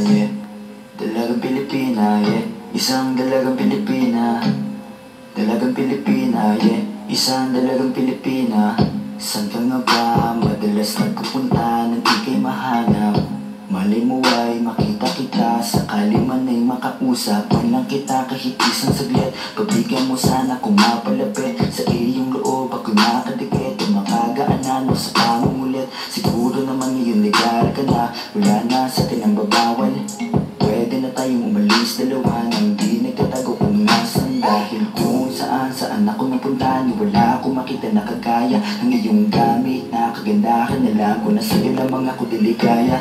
yeah. Dalagang Pilipina, yeah. Isang dalagang Pilipina. Dalagang Pilipina, yeah. Isang dalagang Pilipina. Saan ka nga ba madalas nagpupunta nang ika'y mahanap? Malay mo ay makita kita, sakali man ay makausap man lang kita kahit isang saglit. Pagbigyan mo sana kung mapalapit sa iyong loob, ako'y makadikit at makagaanan mo sa pangungulit. Siguro naman ngayon ligar ka na, wala na sa atin ang babawal. Pwede na tayong umalis dalawa na hindi nagtatago kung nasan. Dahil kung saan ako napunta, ni wala akong makita na kagaya ng iyong gamit na kagandahan na lang. Kung nasa lamang ako diligaya.